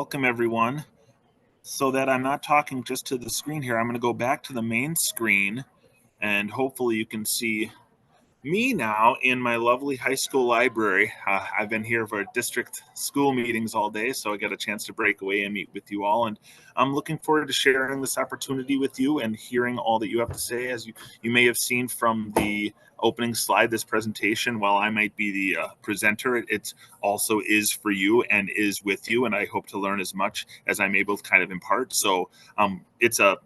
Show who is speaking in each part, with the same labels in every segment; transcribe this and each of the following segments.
Speaker 1: welcome everyone. So that I'm not talking just to the screen here, I'm going to go back to the main screen and hopefully you can see me now in my lovely high school library. I've been here for district school meetings all day, so I got a chance to break away and meet with you all. And I'm looking forward to sharing this opportunity with you and hearing all that you have to say. As you may have seen from the opening slide, this presentation, while I might be the presenter, it also is for you and is with you. And I hope to learn as much as I'm able to kind of impart. So it's a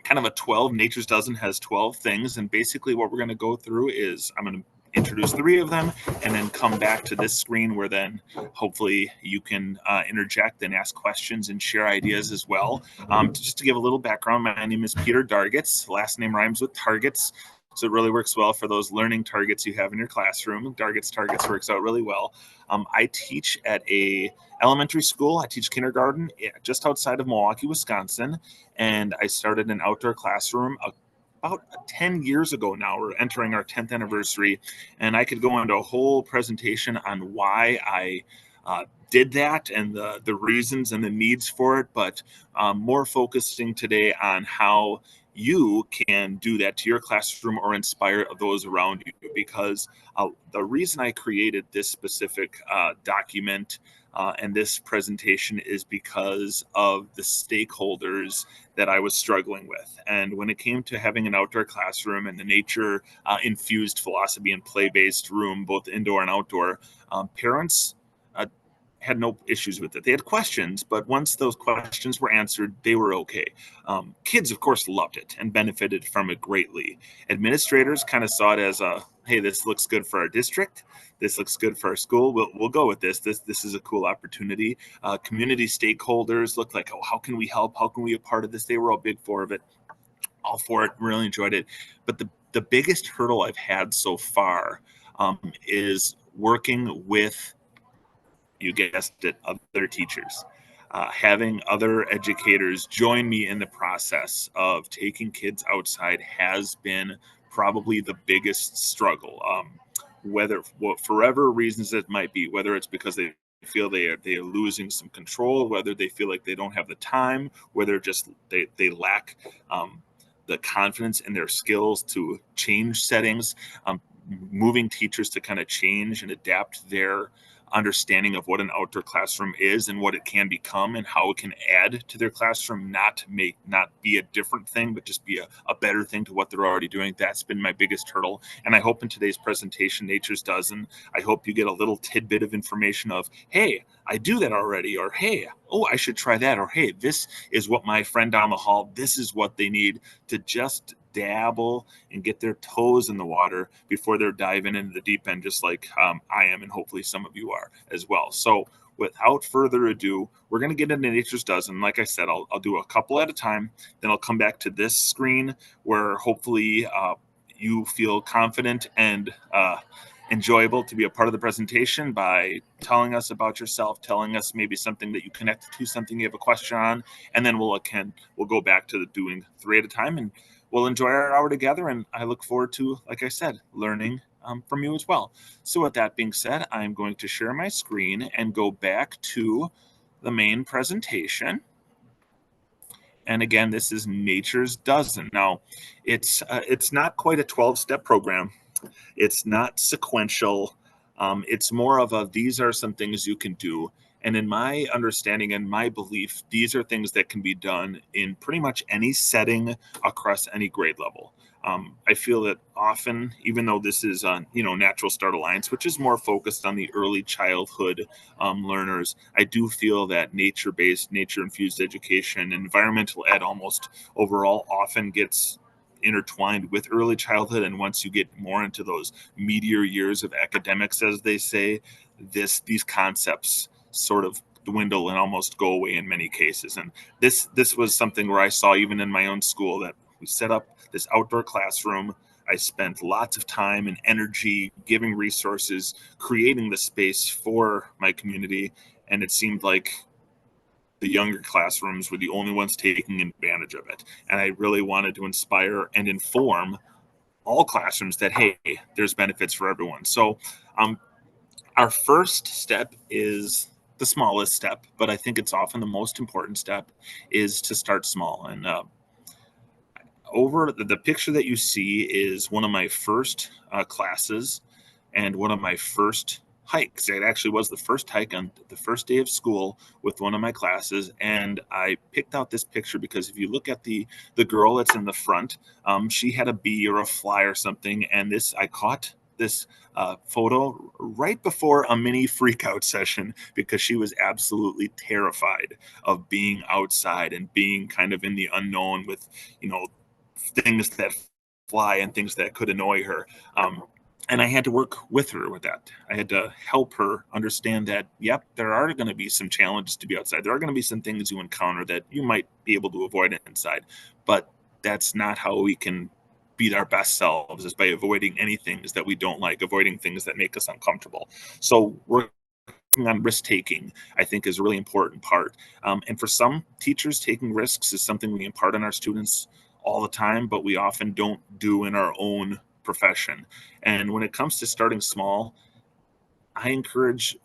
Speaker 1: kind of a 12. Nature's Dozen has 12 things, and basically what we're going to go through is I'm going to introduce 3 of them and then come back to this screen where then hopefully you can interject and ask questions and share ideas as well. Just to give a little background, my name is Peter Dargatz. Last name rhymes with targets, so it really works well for those learning targets you have in your classroom. Dargatz targets works out really well. I teach at a elementary school. I teach kindergarten just outside of Milwaukee, Wisconsin, and I started an outdoor classroom about 10 years ago now. We're entering our 10th anniversary, and I could go into a whole presentation on why I did that and the reasons and the needs for it, but more focusing today on how you can do that to your classroom or inspire those around you. Because the reason I created this specific document and this presentation is because of the stakeholders that I was struggling with. And when it came to having an outdoor classroom and the nature infused philosophy and play-based room, both indoor and outdoor, parents had no issues with it. They had questions, but once those questions were answered, they were okay. Kids, of course, loved it and benefited from it greatly. Administrators kind of saw it as a, hey, this looks good for our district. This looks good for our school. We'll go with this. This is a cool opportunity. Community stakeholders looked like, oh, how can we help? How can we be a part of this? They were all big for it. All for it. Really enjoyed it. But the biggest hurdle I've had so far is working with, you guessed it, other teachers. Having other educators join me in the process of taking kids outside has been probably the biggest struggle. Whether for whatever reasons it might be, whether it's because they feel they are losing some control, whether they feel like they don't have the time, whether just they lack the confidence in their skills to change settings, moving teachers to kind of change and adapt their understanding of what an outdoor classroom is and what it can become and how it can add to their classroom, not be a different thing, but just be a better thing to what they're already doing. That's been my biggest hurdle. And I hope in today's presentation, Nature's Dozen, I hope you get a little tidbit of information of, hey, I do that already, or hey, oh, I should try that, or hey, this is what my friend down the hall, this is what they need to just dabble and get their toes in the water before they're diving into the deep end, just like I am, and hopefully some of you are as well. So without further ado, we're going to get into Nature's Dozen. Like I said, I'll do a couple at a time, then I'll come back to this screen where hopefully you feel confident and enjoyable to be a part of the presentation by telling us about yourself, telling us maybe something that you connect to, something you have a question on, and then we'll go back to doing 3 at a time, and we'll enjoy our hour together. And I look forward to, like I said, learning from you as well. So with that being said, I'm going to share my screen and go back to the main presentation. And again, this is Nature's Dozen. Now, it's not quite a 12-step program. It's not sequential. It's more of these are some things you can do. And in my understanding and my belief, these are things that can be done in pretty much any setting across any grade level. I feel that often, even though this is on, Natural Start Alliance, which is more focused on the early childhood learners, I do feel that nature-based, nature-infused education, environmental ed almost overall often gets intertwined with early childhood. And once you get more into those meteor years of academics, as they say, these concepts sort of dwindle and almost go away in many cases. And this was something where I saw even in my own school that we set up this outdoor classroom. I spent lots of time and energy giving resources, creating the space for my community. And it seemed like the younger classrooms were the only ones taking advantage of it. And I really wanted to inspire and inform all classrooms that, hey, there's benefits for everyone. So our first step is the smallest step, but I think it's often the most important step, is to start small. And over the picture that you see is one of my first classes and one of my first hikes. It actually was the first hike on the first day of school with one of my classes, and I picked out this picture because if you look at the girl that's in the front, she had a bee or a fly or something, and this I caught this photo right before a mini freakout session because she was absolutely terrified of being outside and being kind of in the unknown with, you know, things that fly and things that could annoy her. And I had to work with her with that. I had to help her understand that, yep, there are going to be some challenges to be outside. There are going to be some things you encounter that you might be able to avoid inside, but that's not how we can be our best selves, is by avoiding any things that we don't like, avoiding things that make us uncomfortable. So working on risk taking, I think, is a really important part. And for some teachers, taking risks is something we impart on our students all the time, but we often don't do in our own profession. And when it comes to starting small, I encourage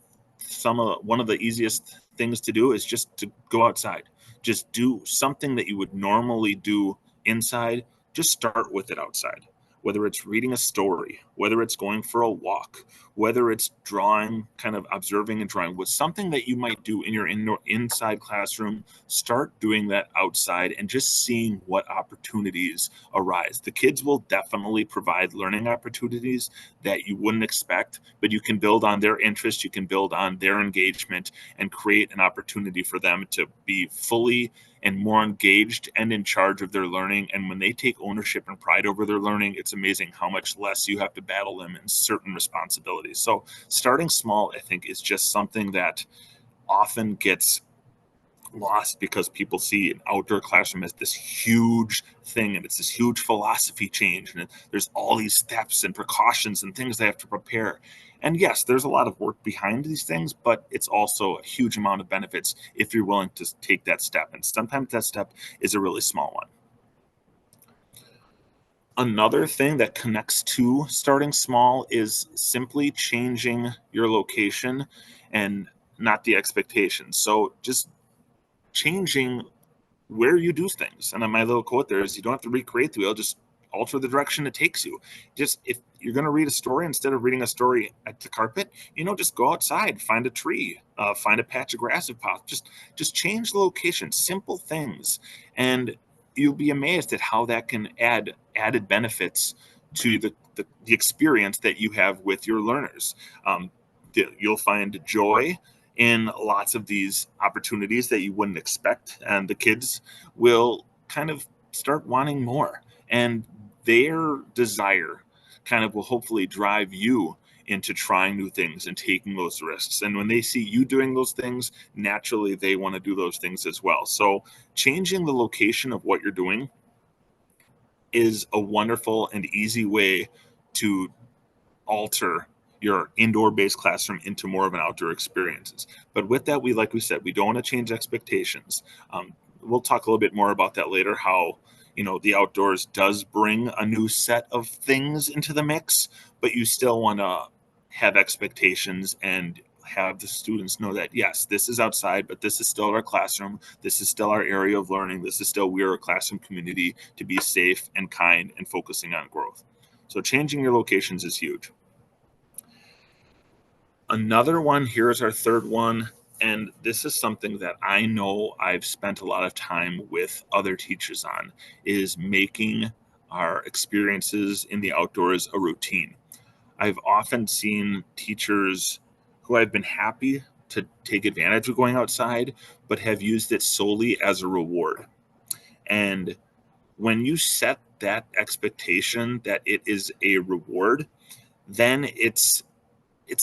Speaker 1: one of the easiest things to do is just to go outside. Just do something that you would normally do inside. Just start with it outside. Whether it's reading a story, whether it's going for a walk, whether it's drawing, kind of observing and drawing, with something that you might do in your inside classroom, start doing that outside and just seeing what opportunities arise. The kids will definitely provide learning opportunities that you wouldn't expect, but you can build on their interest, you can build on their engagement and create an opportunity for them to be fully and more engaged and in charge of their learning. And when they take ownership and pride over their learning, it's amazing how much less you have to battle them in certain responsibilities. So starting small, I think, is just something that often gets lost because people see an outdoor classroom as this huge thing and it's this huge philosophy change, and there's all these steps and precautions and things they have to prepare. And yes, there's a lot of work behind these things, but it's also a huge amount of benefits if you're willing to take that step, and sometimes that step is a really small one. Another thing that connects to starting small is simply changing your location and not the expectations. So just changing where you do things. And my little quote there is, you don't have to recreate the wheel, just alter the direction it takes you. Just, if you're going to read a story, instead of reading a story at the carpet, just go outside, find a tree, find a patch of grass if possible. Just change the location, simple things. And you'll be amazed at how that can add added benefits to the experience that you have with your learners. You'll find joy in lots of these opportunities that you wouldn't expect, and the kids will kind of start wanting more, and their desire kind of will hopefully drive you into trying new things and taking those risks. And when they see you doing those things, naturally they want to do those things as well. So changing the location of what you're doing is a wonderful and easy way to alter your indoor based classroom into more of an outdoor experiences. But with that, like we said, we don't want to change expectations. We'll talk a little bit more about that later, how the outdoors does bring a new set of things into the mix, but you still want to have expectations and have the students know that, yes, this is outside, but this is still our classroom, this is still our area of learning, this is still, we're a classroom community to be safe and kind and focusing on growth. So changing your locations is huge. Another one, here is our third one, and this is something that I know I've spent a lot of time with other teachers on, is making our experiences in the outdoors a routine. I've often seen teachers who I've been happy to take advantage of going outside, but have used it solely as a reward. And when you set that expectation that it is a reward, then it's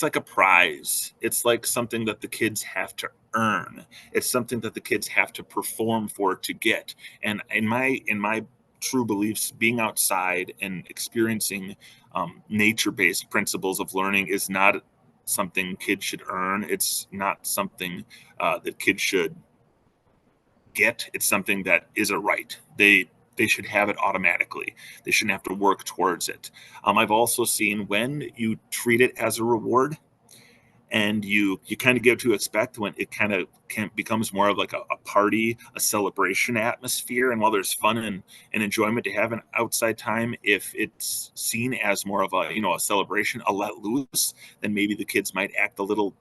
Speaker 1: like a prize. It's like something that the kids have to earn. It's something that the kids have to perform for to get. And in my true beliefs, being outside and experiencing nature-based principles of learning is not something kids should earn. It's not something that kids should get. It's something that is a right. They should have it automatically. They shouldn't have to work towards it. I've also seen when you treat it as a reward and you kind of get to expect when it kind of becomes more of like a party, a celebration atmosphere. And while there's fun and enjoyment to have an outside time, if it's seen as more of a, a celebration, a let loose, then maybe the kids might act a little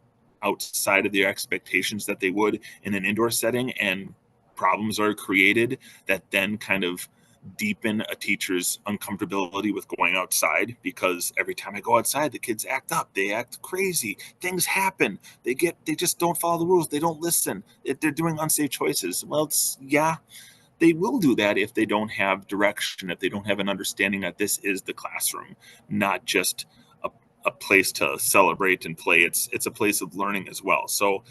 Speaker 1: outside of their expectations that they would in an indoor setting, and problems are created that then kind of deepen a teacher's uncomfortability with going outside, because every time I go outside, the kids act up, they act crazy, things happen, they just don't follow the rules, they don't listen, they're doing unsafe choices. Well, yeah, they will do that if they don't have direction, if they don't have an understanding that this is the classroom, not just a, a place to celebrate and play. It's a place of learning as well. So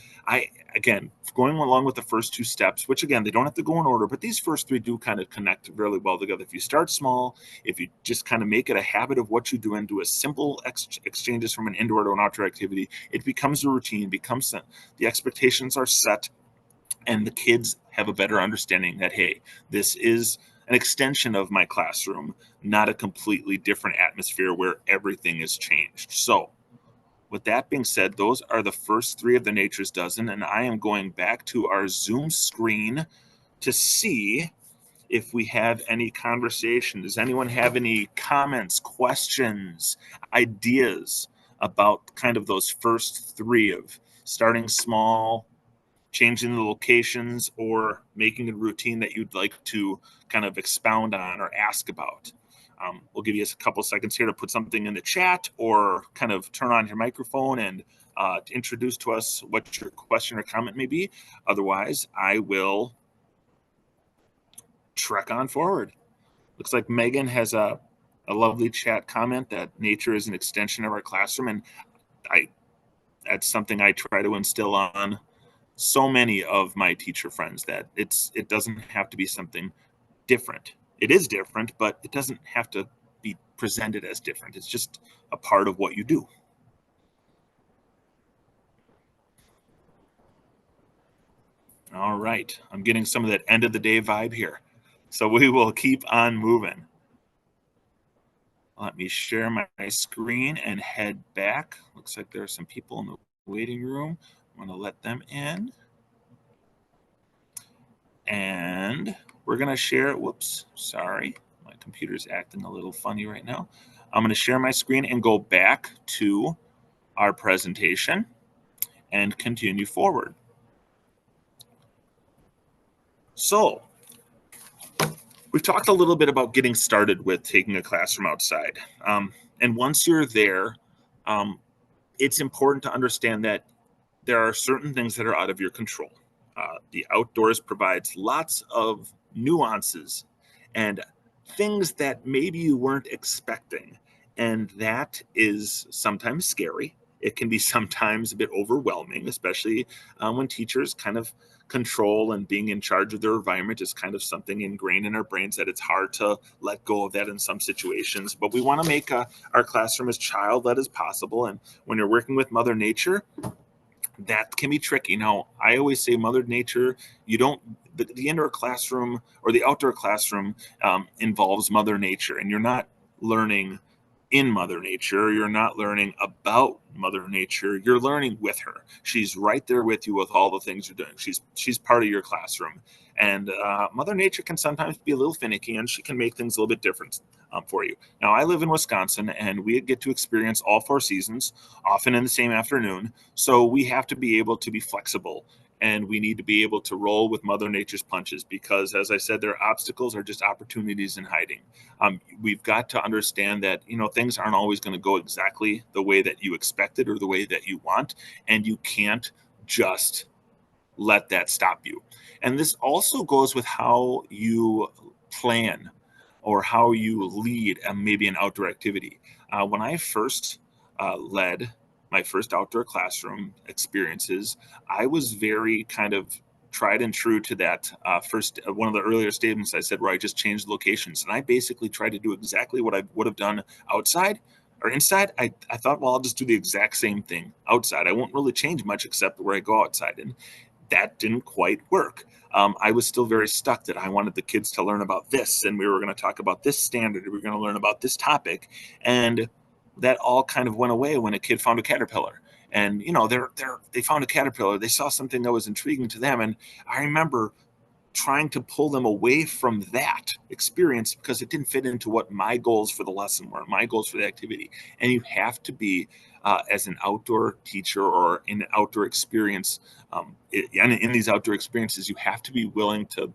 Speaker 1: again, going along with the first two steps, which again, they don't have to go in order, but these first three do kind of connect really well together. If you start small, if you just kind of make it a habit of what you do and do a simple exchanges from an indoor to an outdoor activity, it becomes a routine, becomes the expectations are set, and the kids have a better understanding that, hey, this is an extension of my classroom, not a completely different atmosphere where everything is changed. So with that being said, those are the first three of the Nature's Dozen, and I am going back to our Zoom screen to see if we have any conversation. Does anyone have any comments, questions, ideas about kind of those first three of starting small, changing the locations, or making a routine that you'd like to kind of expound on or ask about? We'll give you a couple seconds here to put something in the chat or kind of turn on your microphone and introduce to us what your question or comment may be. Otherwise, I will trek on forward. Looks like Megan has a lovely chat comment that nature is an extension of our classroom. And that's something I try to instill on so many of my teacher friends, that it doesn't have to be something different. It is different, but it doesn't have to be presented as different. It's just a part of what you do. All right. I'm getting some of that end of the day vibe here. So we will keep on moving. Let me share my screen and head back. Looks like there are some people in the waiting room. I'm going to let them in. And we're going to share, whoops, sorry. My computer's acting a little funny right now. I'm going to share my screen and go back to our presentation and continue forward. So we've talked a little bit about getting started with taking a classroom outside. And once you're there, it's important to understand that there are certain things that are out of your control. The outdoors provides lots of nuances and things that maybe you weren't expecting. And that is sometimes scary. It can be sometimes a bit overwhelming, especially when teachers kind of control and being in charge of their environment is kind of something ingrained in our brains, that it's hard to let go of that in some situations. But we want to make our classroom as child-led as possible. And when you're working with Mother Nature, that can be tricky. Now, I always say Mother Nature, the indoor classroom or the outdoor classroom involves Mother Nature, and you're not learning in Mother Nature. You're not learning about Mother Nature. You're learning with her. She's right there with you with all the things you're doing. She's part of your classroom. And Mother Nature can sometimes be a little finicky, and she can make things a little bit different for you. Now, I live in Wisconsin, and we get to experience all four seasons, often in the same afternoon. So we have to be able to be flexible, and we need to be able to roll with Mother Nature's punches, because, as I said, their obstacles are just opportunities in hiding. We've got to understand that, things aren't always going to go exactly the way that you expected or the way that you want, and you can't just let that stop you. And this also goes with how you plan or how you lead maybe an outdoor activity. When I first led my first outdoor classroom experiences, I was very kind of tried and true to that first one of the earlier statements I said, where I just changed locations. And I basically tried to do exactly what I would have done outside or inside. I thought, well, I'll just do the exact same thing outside. I won't really change much except where I go outside. And that didn't quite work. I was still very stuck that I wanted the kids to learn about this, and we were going to talk about this standard, we were going to learn about this topic. And that all kind of went away when a kid found a caterpillar. and they found a caterpillar, they saw something that was intriguing to them, and I remember trying to pull them away from that experience because it didn't fit into what my goals for the lesson were, my goals for the activity. And you have to be, as an outdoor teacher or in an outdoor experience, and in these outdoor experiences, you have to be willing to,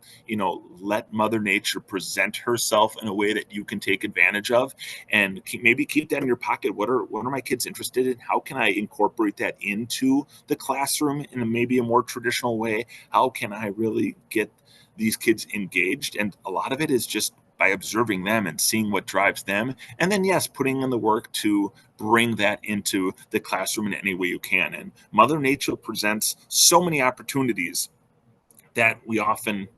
Speaker 1: let Mother Nature present herself in a way that you can take advantage of, and maybe keep that in your pocket. What are my kids interested in? How can I incorporate that into the classroom in maybe a more traditional way? How can I really get these kids engaged? And a lot of it is just by observing them and seeing what drives them. And then, yes, putting in the work to bring that into the classroom in any way you can. And Mother Nature presents so many opportunities that we often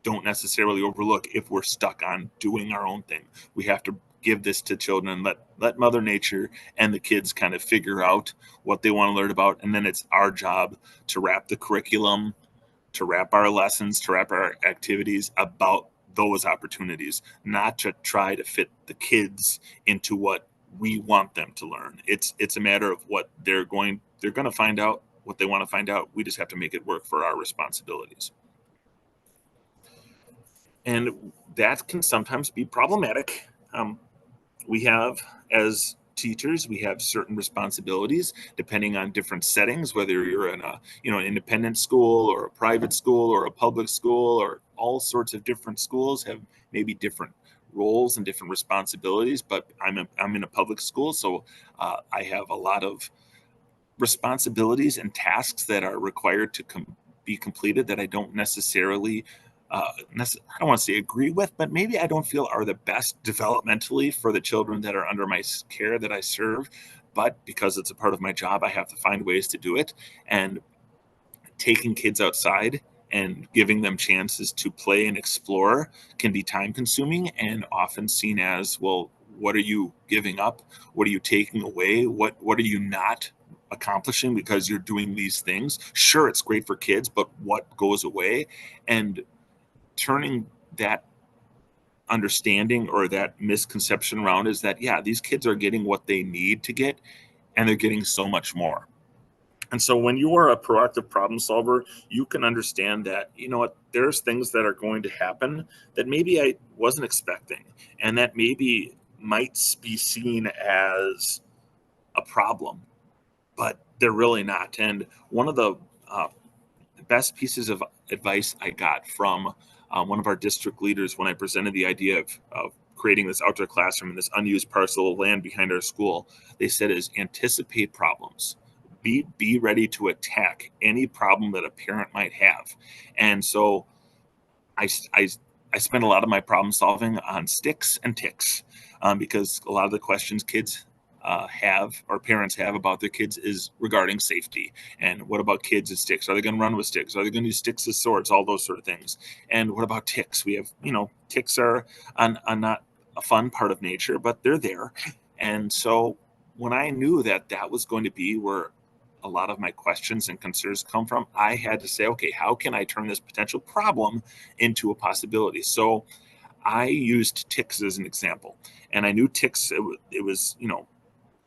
Speaker 1: don't necessarily overlook if we're stuck on doing our own thing. We have to give this to children and let Mother Nature and the kids kind of figure out what they want to learn about. And then it's our job to wrap the curriculum, to wrap our lessons, to wrap our activities about those opportunities, not to try to fit the kids into what we want them to learn. It's a matter of what they're going to find out, what they want to find out. We just have to make it work for our responsibilities. And that can sometimes be problematic. We have, as teachers, we have certain responsibilities depending on different settings, whether you're in a an independent school or a private school or a public school, or all sorts of different schools have maybe different roles and different responsibilities. But I'm in a public school, so I have a lot of responsibilities and tasks that are required to be completed that I don't necessarily, I don't want to say agree with, but maybe I don't feel are the best developmentally for the children that are under my care that I serve. But because it's a part of my job, I have to find ways to do it. And taking kids outside and giving them chances to play and explore can be time consuming and often seen as, well, what are you giving up? What are you taking away? What are you not accomplishing because you're doing these things? Sure, it's great for kids, but what goes away? And turning that understanding or that misconception around is that, yeah, these kids are getting what they need to get, and they're getting so much more. And so when you are a proactive problem solver, you can understand that, what, there's things that are going to happen that maybe I wasn't expecting, and that maybe might be seen as a problem, but they're really not. And one of the best pieces of advice I got from one of our district leaders when I presented the idea of creating this outdoor classroom in this unused parcel of land behind our school, they said is anticipate problems. Be ready to attack any problem that a parent might have. And so I, I, I spend a lot of my problem solving on sticks and ticks, because a lot of the questions kids have or parents have about their kids is regarding safety. And what about kids and sticks? Are they going to run with sticks? Are they going to use sticks as swords? All those sort of things. And what about ticks? We have, ticks are on not a fun part of nature, but they're there. And so when I knew that that was going to be where a lot of my questions and concerns come from, I had to say, okay, how can I turn this potential problem into a possibility? So I used ticks as an example, and I knew ticks. It was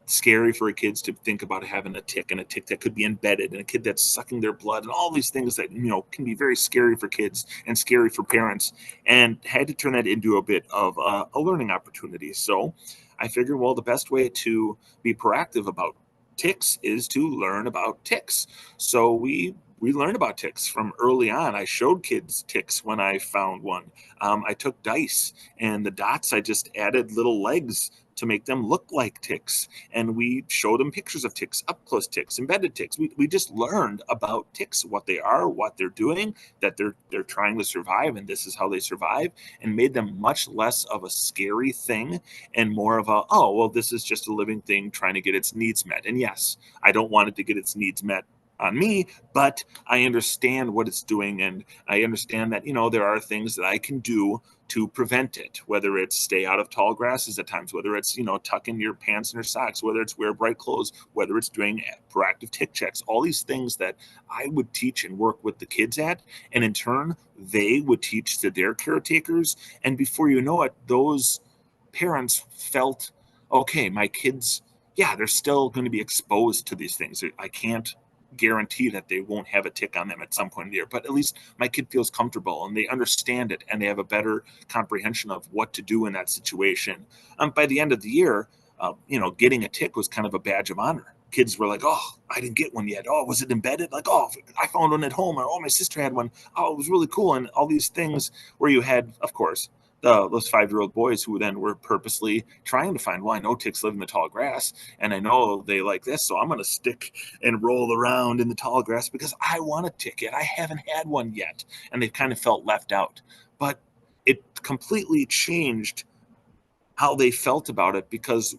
Speaker 1: scary for kids to think about having a tick, and a tick that could be embedded, and a kid that's sucking their blood, and all these things that can be very scary for kids and scary for parents, and had to turn that into a bit of a learning opportunity. So I figured, well, the best way to be proactive about ticks is to learn about ticks. So we learned about ticks from early on. I showed kids ticks when I found one. I took dice, and the dots, I just added little legs to make them look like ticks. And we showed them pictures of ticks, up close ticks, embedded ticks. We just learned about ticks, what they are, what they're doing, that they're trying to survive, and this is how they survive, and made them much less of a scary thing and more of a, oh, well, this is just a living thing trying to get its needs met. And yes, I don't want it to get its needs met on me, but I understand what it's doing, and I understand that there are things that I can do to prevent it, whether it's stay out of tall grasses at times, whether it's tuck in your pants and your socks, whether it's wear bright clothes, whether it's doing proactive tick checks, all these things that I would teach and work with the kids at, and in turn they would teach to their caretakers, and before you know it, those parents felt, okay, my kids yeah, they're still going to be exposed to these things. I can't guarantee that they won't have a tick on them at some point in the year, but at least my kid feels comfortable and they understand it and they have a better comprehension of what to do in that situation. By the end of the year, getting a tick was kind of a badge of honor. Kids were like, "Oh, I didn't get one yet. Oh, was it embedded? Like, oh, I found one at home. Or, oh, my sister had one. Oh, it was really cool." And all these things where you had, of course, those 5-year-old boys who then were purposely trying to find, well, I know ticks live in the tall grass and I know they like this, so I'm going to stick and roll around in the tall grass because I want a ticket. I haven't had one yet. And they kind of felt left out. But it completely changed how they felt about it because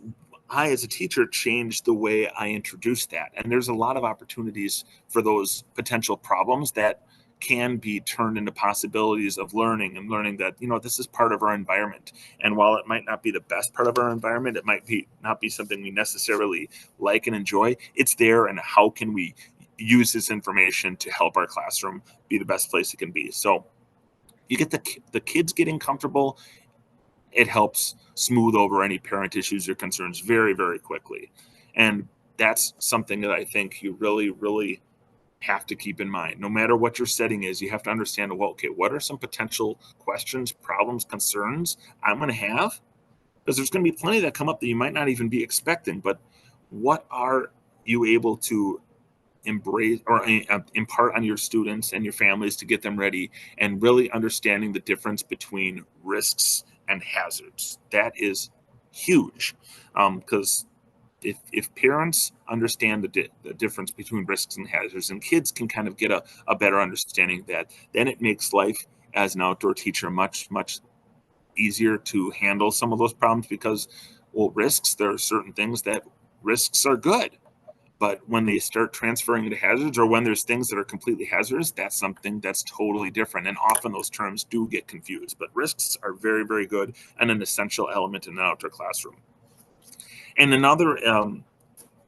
Speaker 1: I, as a teacher, changed the way I introduced that. And there's a lot of opportunities for those potential problems that can be turned into possibilities of learning and learning that, this is part of our environment. And while it might not be the best part of our environment, it might be not be something we necessarily like and enjoy. It's there. And how can we use this information to help our classroom be the best place it can be? So you get the kids getting comfortable. It helps smooth over any parent issues or concerns very, very quickly. And that's something that I think you really, really have to keep in mind. No matter what your setting is, you have to understand, well, okay, what are some potential questions, problems, concerns I'm going to have? Because there's going to be plenty that come up that you might not even be expecting. But what are you able to embrace or impart on your students and your families to get them ready, and really understanding the difference between risks and hazards? That is huge, because if parents understand the difference between risks and hazards, and kids can kind of get a better understanding of that, then it makes life as an outdoor teacher much, much easier to handle some of those problems. Because, well, risks, there are certain things that risks are good, but when they start transferring into hazards, or when there's things that are completely hazardous, that's something that's totally different. And often those terms do get confused. But risks are very, very good and an essential element in an outdoor classroom. And another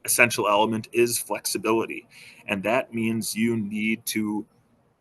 Speaker 1: essential element is flexibility. And that means you need to,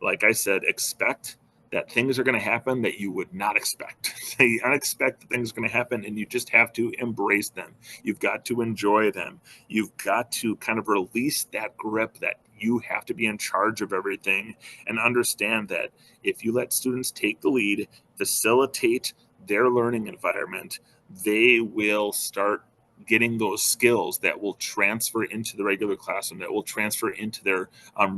Speaker 1: like I said, expect that things are going to happen that you would not expect. The unexpected things are going to happen, and you just have to embrace them. You've got to enjoy them. You've got to kind of release that grip that you have to be in charge of everything, and understand that if you let students take the lead, facilitate their learning environment, they will start getting those skills that will transfer into the regular classroom, that will transfer into their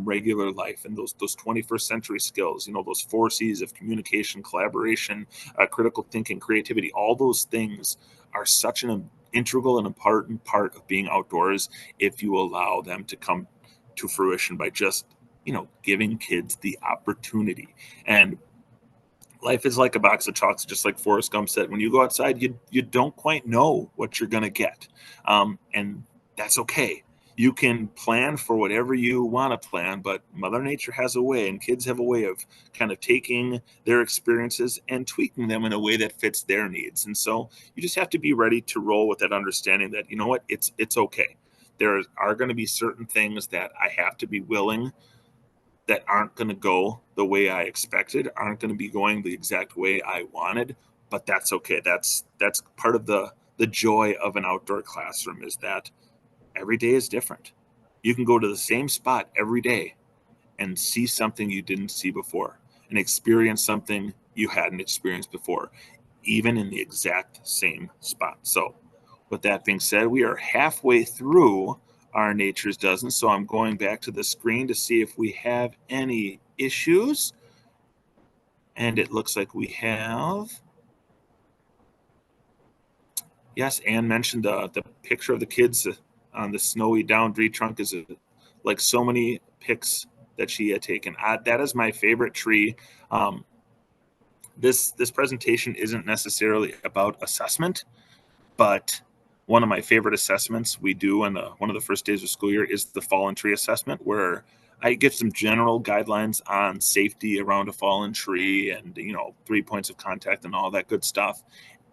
Speaker 1: regular life, and those 21st century skills, those 4 C's of communication, collaboration, critical thinking, creativity. All those things are such an integral and important part of being outdoors if you allow them to come to fruition by just giving kids the opportunity. And life is like a box of chocolates, just like Forrest Gump said. When you go outside, you don't quite know what you're going to get, and that's okay. You can plan for whatever you want to plan, but Mother Nature has a way, and kids have a way of kind of taking their experiences and tweaking them in a way that fits their needs. And so you just have to be ready to roll with that understanding that, what, it's okay. There are going to be certain things that I have to be willing, that aren't going to go the way I expected, aren't going to be going the exact way I wanted, but that's okay. That's part of the joy of an outdoor classroom, is that every day is different. You can go to the same spot every day and see something you didn't see before, and experience something you hadn't experienced before, even in the exact same spot. So, with that being said, we are halfway through our Nature's Dozen. So, I'm going back to the screen to see if we have any issues. And it looks like we have. Yes, Anne mentioned the picture of the kids on the snowy down tree trunk is like so many pics that she had taken. That is my favorite tree. Um, this presentation isn't necessarily about assessment, but one of my favorite assessments we do on one of the first days of school year is the fallen tree assessment, where I give some general guidelines on safety around a fallen tree, and 3 points of contact and all that good stuff.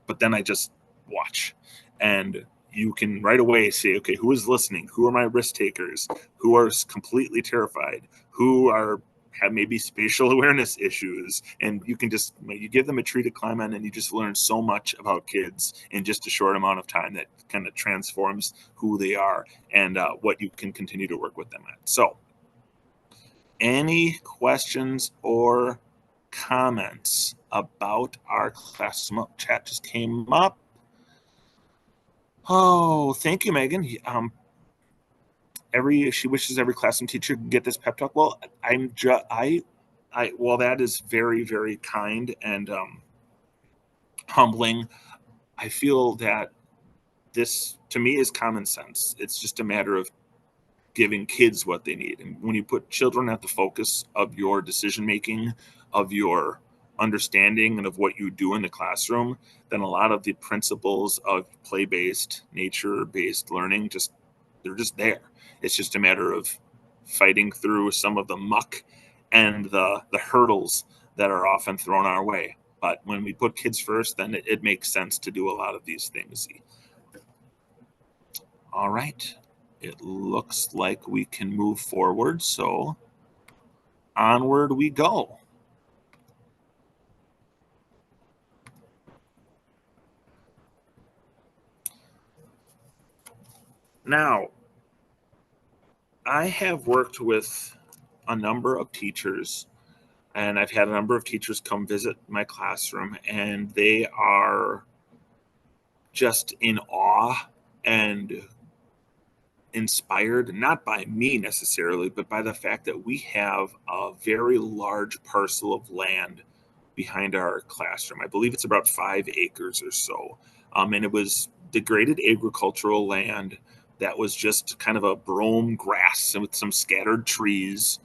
Speaker 1: But then I just watch, and you can right away say, okay, who is listening? Who are my risk takers? Who are completely terrified? Who are have maybe spatial awareness issues, and you give them a tree to climb on, and you just learn so much about kids in just a short amount of time that kind of transforms who they are and what you can continue to work with them at. So any questions or comments about our class? Some chat just came up. Oh, thank you, Megan. She wishes every classroom teacher could get this pep talk. Well, well, that is very, very kind and humbling. I feel that this, to me, is common sense. It's just a matter of giving kids what they need. And when you put children at the focus of your decision making, of your understanding, and of what you do in the classroom, then a lot of the principles of play-based, nature-based learning they're just there. It's just a matter of fighting through some of the muck and the hurdles that are often thrown our way. But when we put kids first, then it makes sense to do a lot of these things. All right. It looks like we can move forward, so onward we go. Now, I have worked with a number of teachers, and I've had a number of teachers come visit my classroom, and they are just in awe and inspired, not by me necessarily, but by the fact that we have a very large parcel of land behind our classroom. I believe it's about 5 acres or so. And it was degraded agricultural land that was just kind of a brome grass with some scattered trees.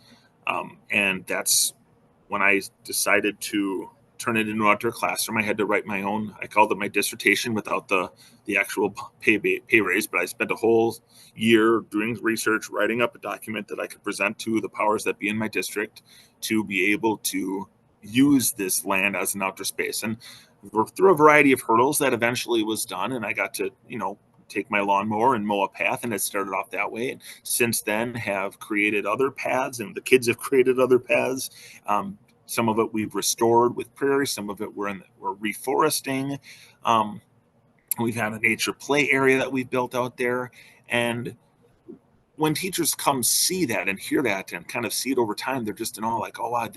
Speaker 1: And that's when I decided to turn it into an outdoor classroom. I had to write my own, I called it my dissertation without the actual pay raise, but I spent a whole year doing research, writing up a document that I could present to the powers that be in my district to be able to use this land as an outdoor space. And through a variety of hurdles, that eventually was done, and I got to, take my lawnmower and mow a path, and it started off that way. And since then, have created other paths, and the kids have created other paths. Some of it we've restored with prairie, some of it we're reforesting. We've had a nature play area that we've built out there, and when teachers come see that and hear that and kind of see it over time, they're just in awe, like, oh wow,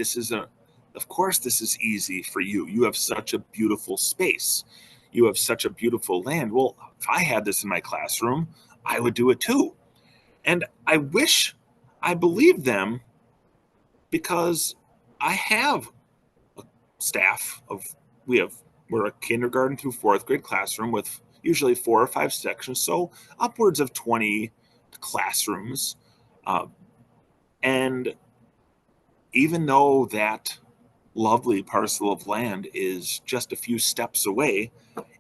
Speaker 1: of course this is easy for you. You have such a beautiful space. You have such a beautiful land. Well, if I had this in my classroom, I would do it too. And I wish I believed them, because I have a staff of, we're a kindergarten through fourth grade classroom with usually 4 or 5 sections, so upwards of 20 classrooms. And even though that lovely parcel of land is just a few steps away,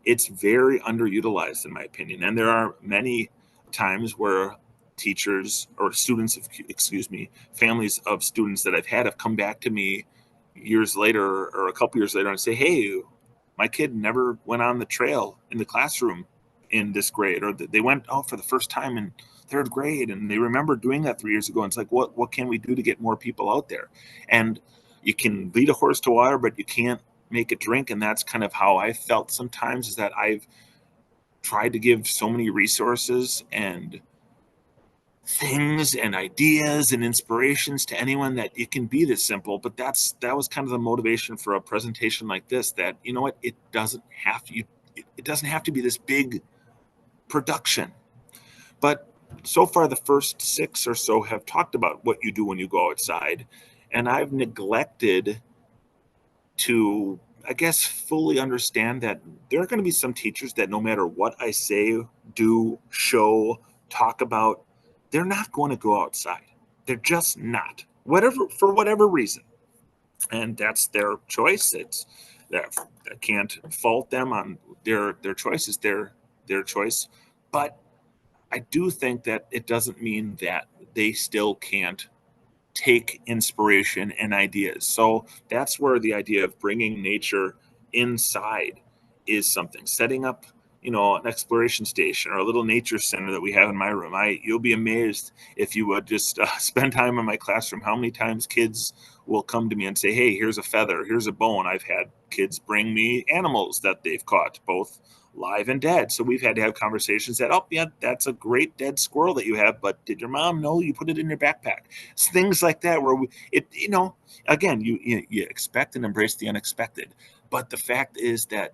Speaker 1: it's very underutilized, in my opinion. And there are many times where teachers or students, excuse me, families of students that I've had have come back to me years later or a couple years later and say, hey, my kid never went on the trail in the classroom in this grade, or they went out for the first time in 3rd grade and they remember doing that 3 years ago. And it's like, what can we do to get more people out there? And you can lead a horse to water, but you can't make it drink. And that's kind of how I felt sometimes, is that I've tried to give so many resources and things and ideas and inspirations to anyone that it can be this simple. But that was kind of the motivation for a presentation like this, that, you know what, it doesn't have to be this big production. But so far, the first 6 or so have talked about what you do when you go outside, and I've neglected to, I guess, fully understand that there are going to be some teachers that no matter what I say, do, show, talk about, they're not going to go outside. They're just not, for whatever reason. And that's their choice. I can't fault them on their choice. Is their choice. But I do think that it doesn't mean that they still can't take inspiration and ideas. So that's where the idea of bringing nature inside is something. Setting up, an exploration station or a little nature center that we have in my room. You'll be amazed if you would just spend time in my classroom, how many times kids will come to me and say, hey, here's a feather, here's a bone. I've had kids bring me animals that they've caught, both live and dead. So we've had to have conversations that, oh, yeah, that's a great dead squirrel that you have, but did your mom know you put it in your backpack? It's things like that where again, you expect and embrace the unexpected. But the fact is that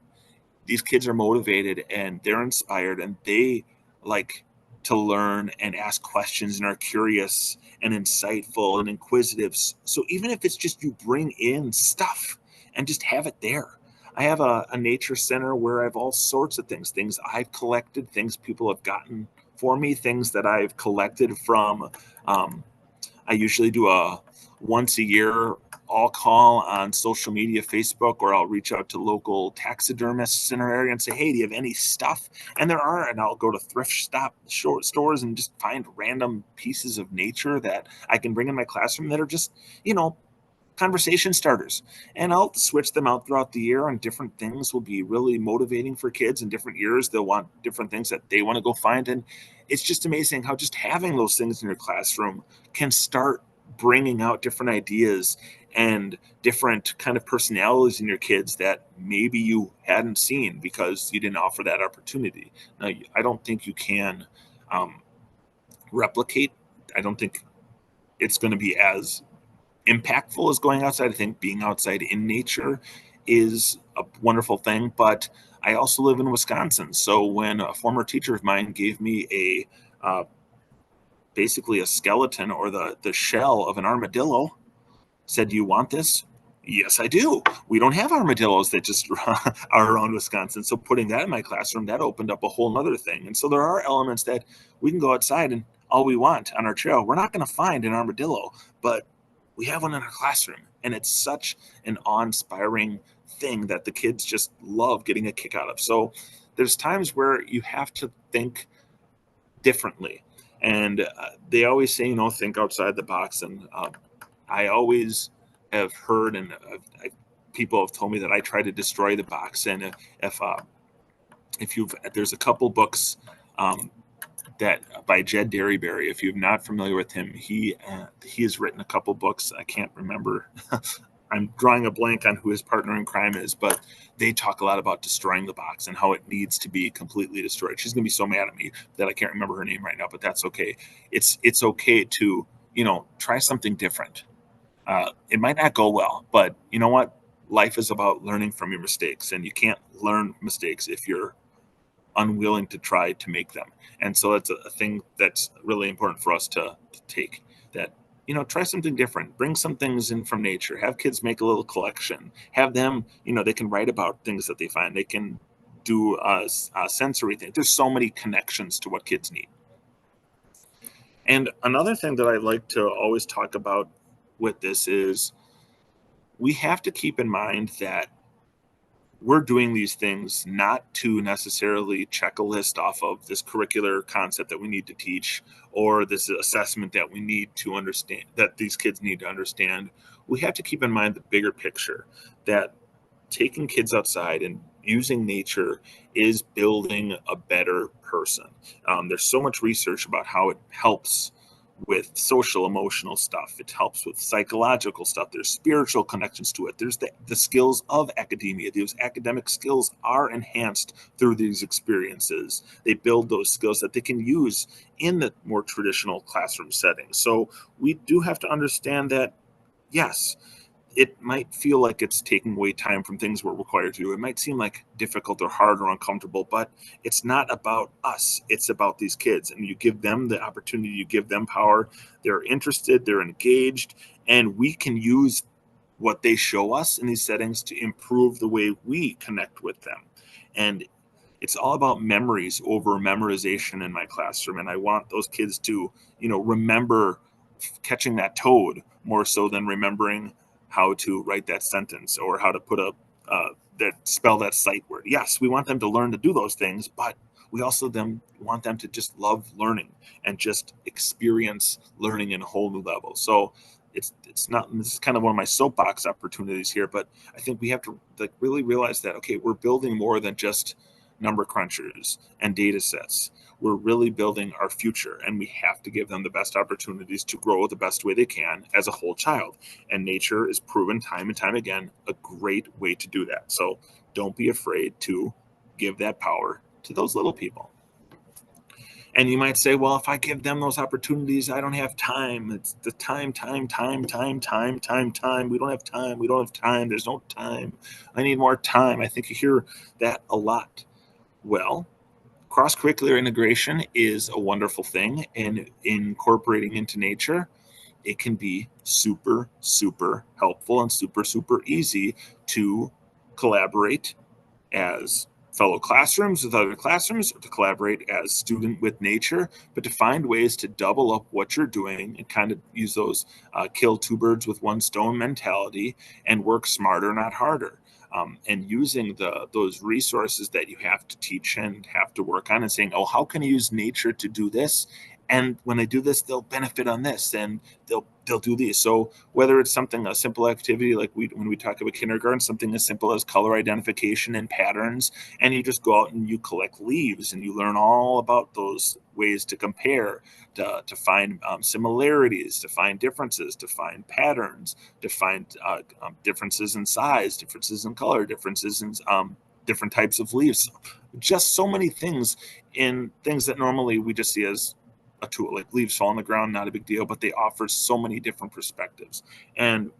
Speaker 1: these kids are motivated and they're inspired and they like to learn and ask questions and are curious and insightful and inquisitive. So even if it's just you bring in stuff and just have it there. I have a nature center where I have all sorts of things I've collected, things people have gotten for me, things that I've collected from. I usually do a once a year all call on social media, Facebook, or I'll reach out to local taxidermists in our area and say, hey, do you have any stuff? And there are, and I'll go to thrift stores and just find random pieces of nature that I can bring in my classroom that are just, conversation starters. And I'll switch them out throughout the year, and different things will be really motivating for kids. In different years, they'll want different things that they want to go find. And it's just amazing how just having those things in your classroom can start bringing out different ideas and different kind of personalities in your kids that maybe you hadn't seen because you didn't offer that opportunity. Now, I don't think you can um, replicate. I don't think it's going to be as impactful as going outside. I think being outside in nature is a wonderful thing, but I also live in Wisconsin. So when a former teacher of mine gave me basically a skeleton or the shell of an armadillo, said, do you want this? Yes, I do. We don't have armadillos that just are around Wisconsin. So putting that in my classroom, that opened up a whole nother thing. And so there are elements that we can go outside and all we want on our trail. We're not going to find an armadillo, but we have one in our classroom. And it's such an awe-inspiring thing that the kids just love getting a kick out of. So there's times where you have to think differently. And they always say, think outside the box. And I always have heard, and people have told me that I try to destroy the box. And if there's a couple books that by Jed Derryberry. If you're not familiar with him, he has written a couple books. I can't remember. I'm drawing a blank on who his partner in crime is, but they talk a lot about destroying the box and how it needs to be completely destroyed. She's gonna be so mad at me that I can't remember her name right now, but that's okay. It's okay to try something different. It might not go well, but you know what? Life is about learning from your mistakes, and you can't learn mistakes if you're unwilling to try to make them. And so that's a thing that's really important for us to take, that try something different, bring some things in from nature, have kids make a little collection, have them they can write about things that they find, they can do a sensory thing. There's so many connections to what kids need. And another thing that I like to always talk about with this is we have to keep in mind that we're doing these things not to necessarily check a list off of this curricular concept that we need to teach, or this assessment that we need to understand, that these kids need to understand. We have to keep in mind the bigger picture, that taking kids outside and using nature is building a better person. There's so much research about how it helps with social emotional stuff, it helps with psychological stuff, there's spiritual connections to it, there's the skills of academia. Those academic skills are enhanced through these experiences. They build those skills that they can use in the more traditional classroom settings. So we do have to understand that, yes, it might feel like it's taking away time from things we're required to do. It might seem like difficult or hard or uncomfortable, but it's not about us. It's about these kids. And you give them the opportunity, you give them power. They're interested, they're engaged, and we can use what they show us in these settings to improve the way we connect with them. And it's all about memories over memorization in my classroom. And I want those kids to, remember catching that toad more so than remembering how to write that sentence or how to put that spell that sight word. Yes, we want them to learn to do those things, but we also want them to just love learning and just experience learning in a whole new level. So it's not, this is kind of one of my soapbox opportunities here, but I think we have to really realize that, okay, we're building more than just number crunchers and data sets. We're really building our future, and we have to give them the best opportunities to grow the best way they can as a whole child. And nature is proven time and time again a great way to do that. So don't be afraid to give that power to those little people. And you might say, well, if I give them those opportunities, I don't have time. It's the time. We don't have time. We don't have time. There's no time. I need more time. I think you hear that a lot. Well, cross-curricular integration is a wonderful thing, and incorporating into nature, it can be super, super helpful and super, super easy to collaborate as fellow classrooms with other classrooms, to collaborate as student with nature, but to find ways to double up what you're doing and kind of use those kill two birds with one stone mentality and work smarter, not harder. And using those resources that you have to teach and have to work on, and saying, oh, how can I use nature to do this? And when they do this, they'll benefit on this, and they'll do these. So whether it's something, a simple activity like when we talk about kindergarten, something as simple as color identification and patterns, and you just go out and you collect leaves and you learn all about those ways to compare, to find similarities, to find differences, to find patterns, to find differences in size, differences in color, differences in different types of leaves. Just so many things in things that normally we just see as a tool, like leaves fall on the ground, not a big deal, but they offer so many different perspectives. And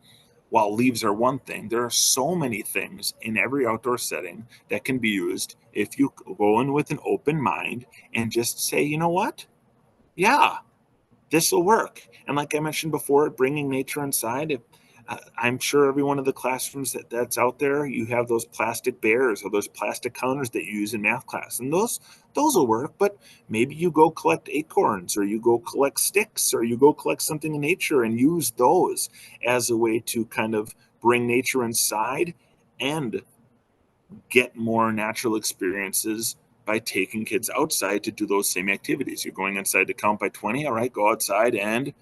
Speaker 1: while leaves are one thing, there are so many things in every outdoor setting that can be used if you go in with an open mind and just say, you know what? Yeah, this will work. And like I mentioned before, bringing nature inside, I'm sure every one of the classrooms that's out there, you have those plastic bears or those plastic counters that you use in math class, and those will work. But maybe you go collect acorns, or you go collect sticks, or you go collect something in nature and use those as a way to kind of bring nature inside and get more natural experiences by taking kids outside to do those same activities. You're going inside to count by 20. All right, go outside and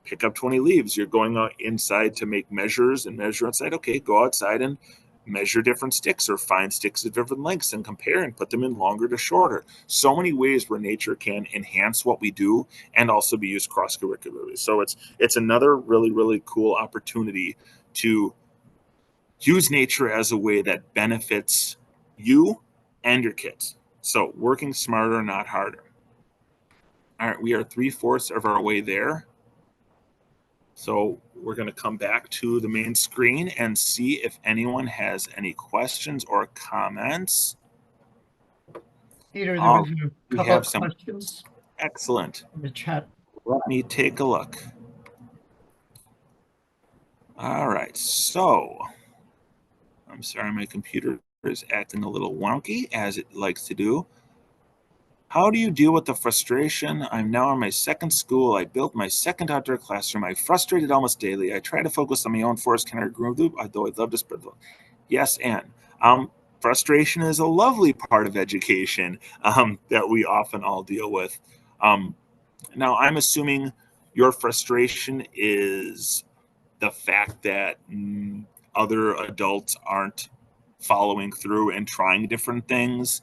Speaker 1: pick up 20 leaves. You're going out inside to make measures and measure outside. Okay, go outside and measure different sticks, or find sticks of different lengths and compare and put them in longer to shorter. So many ways where nature can enhance what we do and also be used cross-curricularly. So it's another really, really cool opportunity to use nature as a way that benefits you and your kids. So working smarter, not harder. All right, we are 3/4 of our way there. So we're going to come back to the main screen and see if anyone has any questions or comments.
Speaker 2: Peter, there
Speaker 1: Oh,
Speaker 2: was a
Speaker 1: we
Speaker 2: couple
Speaker 1: have
Speaker 2: of
Speaker 1: some.
Speaker 2: questions
Speaker 1: Excellent.
Speaker 2: in the chat.
Speaker 1: Let me take a look. All right, so I'm sorry, my computer is acting a little wonky, as it likes to do. How do you deal with the frustration? I'm now in my second school. I built my second outdoor classroom. I'm frustrated almost daily. I try to focus on my own forest kindergarten group, although I'd love to spread the. Yes, and frustration is a lovely part of education that we often all deal with. Now, I'm assuming your frustration is the fact that other adults aren't following through and trying different things.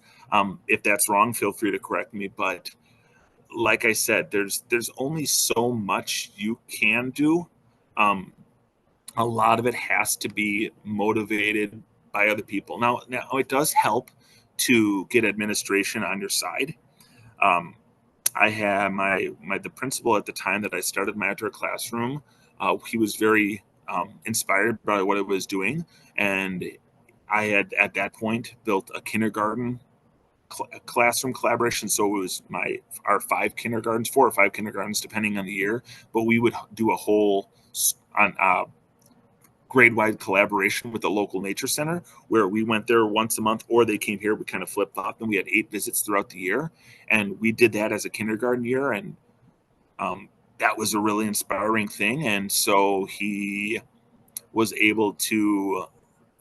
Speaker 1: If that's wrong, feel free to correct me. But like I said, there's only so much you can do. Um, a lot of it has to be motivated by other people. Now it does help to get administration on your side. Um, I had the principal at the time that I started my outdoor classroom. He was very inspired by what I was doing, and I had at that point built a kindergarten classroom collaboration. So it was our 5 kindergartens, 4 or 5 kindergartens, depending on the year. But we would do a whole on grade-wide collaboration with the local nature center, where we went there once a month, or they came here. We kind of flip-flopped, and we had 8 visits throughout the year, and we did that as a kindergarten year, and that was a really inspiring thing. And so he was able to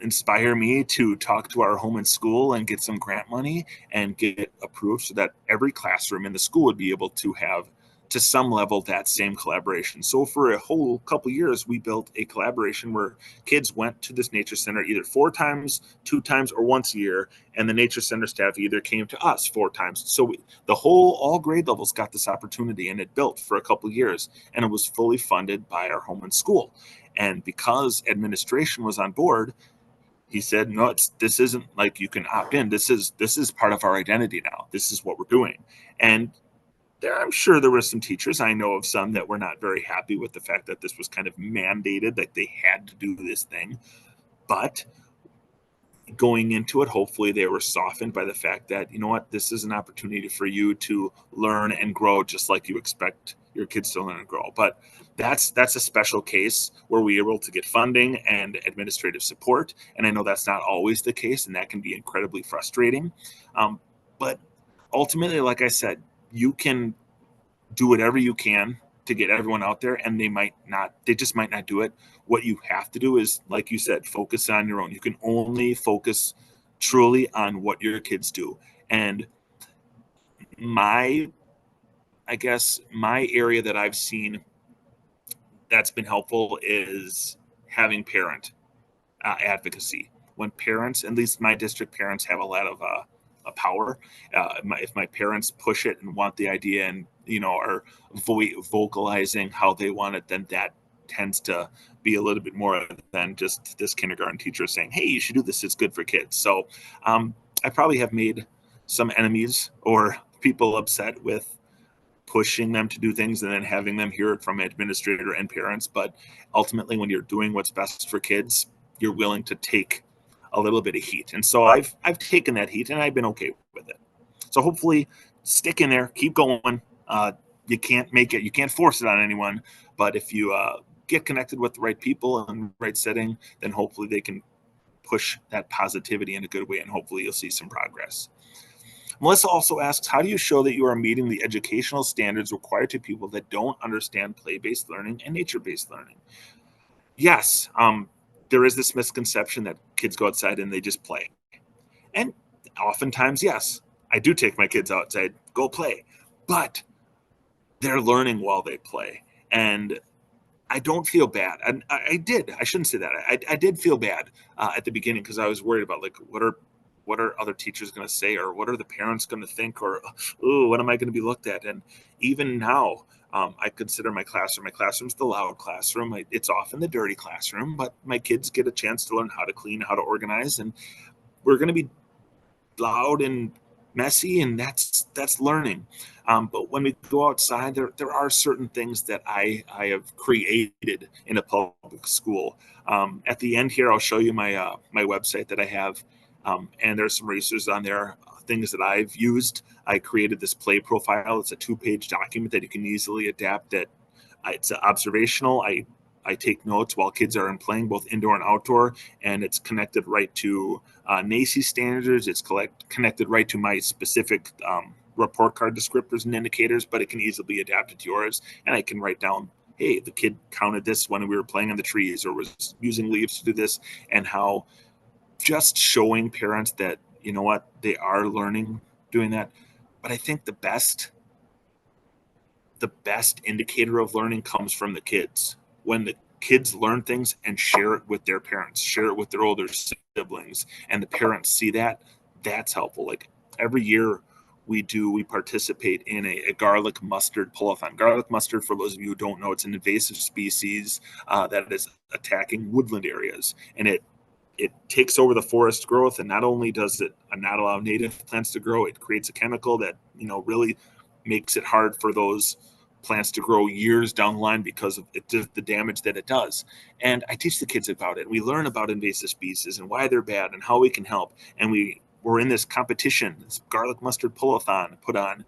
Speaker 1: inspire me to talk to our home and school and get some grant money and get approved so that every classroom in the school would be able to have to some level that same collaboration. So for a whole couple years, we built a collaboration where kids went to this nature center either 4 times, 2 times, or once a year, and the nature center staff either came to us 4 times. So all grade levels got this opportunity, and it built for a couple years, and it was fully funded by our home and school. And because administration was on board, he said, no, this isn't like you can opt in. This is part of our identity now. This is what we're doing. And I'm sure there were some teachers, I know of some, that were not very happy with the fact that this was kind of mandated, that they had to do this thing. But going into it, hopefully they were softened by the fact that, you know what, this is an opportunity for you to learn and grow just like you expect your kids to learn and grow. But that's a special case where we were able to get funding and administrative support. And I know that's not always the case, and that can be incredibly frustrating. But ultimately, like I said, you can do whatever you can to get everyone out there, and they just might not do it. What you have to do is, like you said, focus on your own. You can only focus truly on what your kids do. And I guess my area that I've seen that's been helpful is having parent advocacy. When parents, at least my district parents, have a lot of power. If my parents push it and want the idea, and are vocalizing how they want it, then that tends to be a little bit more than just this kindergarten teacher saying, "Hey, you should do this. It's good for kids." So I probably have made some enemies or people upset with pushing them to do things and then having them hear it from administrator and parents. But ultimately, when you're doing what's best for kids, you're willing to take a little bit of heat. And so I've taken that heat, and I've been okay with it. So hopefully stick in there, keep going. You can't make it, you can't force it on anyone, but if you get connected with the right people and the right setting, then hopefully they can push that positivity in a good way, and hopefully you'll see some progress. Melissa also asks, how do you show that you are meeting the educational standards required to people that don't understand play-based learning and nature-based learning? Yes, there is this misconception that kids go outside and they just play. And oftentimes, yes, I do take my kids outside, go play, but they're learning while they play. And I don't feel bad. And I shouldn't say that. I did feel bad at the beginning, because I was worried about, like, what are other teachers going to say, or what are the parents going to think, or, oh, what am I going to be looked at? And even now, I consider my classroom's the loud classroom. It's often the dirty classroom, but my kids get a chance to learn how to clean, how to organize, and we're going to be loud and messy, and that's learning. But when we go outside, there are certain things that I have created in a public school. At the end here, I'll show you my my website that I have, and there's some resources on there, things that I've used. I created this play profile. It's a 2-page document that you can easily adapt. It's observational. I take notes while kids are playing, both indoor and outdoor, and it's connected right to NACE standards. It's connected right to my specific report card descriptors and indicators, but it can easily be adapted to yours. And I can write down, hey, the kid counted this when we were playing in the trees, or was using leaves to do this, and how just showing parents that, you know what, they are learning doing that. But I think the best indicator of learning comes from the kids. When the kids learn things and share it with their parents, share it with their older siblings, and the parents see that, that's helpful. Like every year we participate in a garlic mustard pull-a-thon. Garlic mustard, for those of you who don't know, it's an invasive species that is attacking woodland areas, and it takes over the forest growth. And not only does it not allow native plants to grow, it creates a chemical that really makes it hard for those plants to grow years down the line because of the damage that it does. And I teach the kids about it. We learn about invasive species and why they're bad and how we can help. And we're in this competition, this garlic mustard pull-a-thon put on,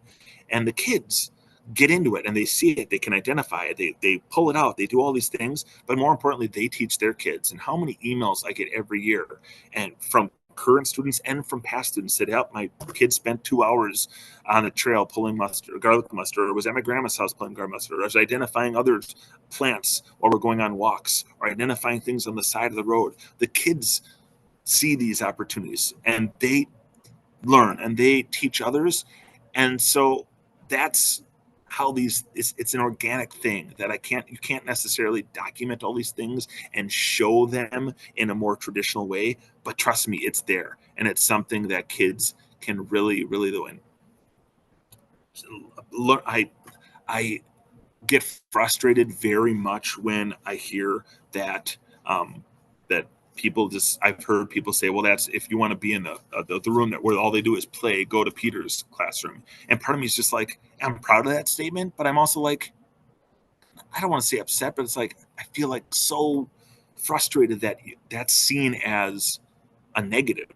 Speaker 1: and the kids get into it and they see it, they can identify it, they pull it out, they do all these things. But more importantly, they teach their kids. And how many emails I get every year, and from current students and from past students, said, "Help, my kid spent 2 hours on the trail pulling mustard, garlic mustard, or was at my grandma's house pulling garlic mustard, or was identifying other plants while we're going on walks, or identifying things on the side of the road." The kids see these opportunities and they learn and they teach others. And so that's how it's an organic thing that you can't necessarily document all these things and show them in a more traditional way, but trust me, it's there, and it's something that kids can really do. And look, I get frustrated very much when I hear that that people just I've heard people say, well, that's if you want to be in the room that where all they do is play, go to Peter's classroom. And part of me is just like, I'm proud of that statement, but I'm also like, I don't want to say upset, but it's like I feel like so frustrated that that's seen as a negative.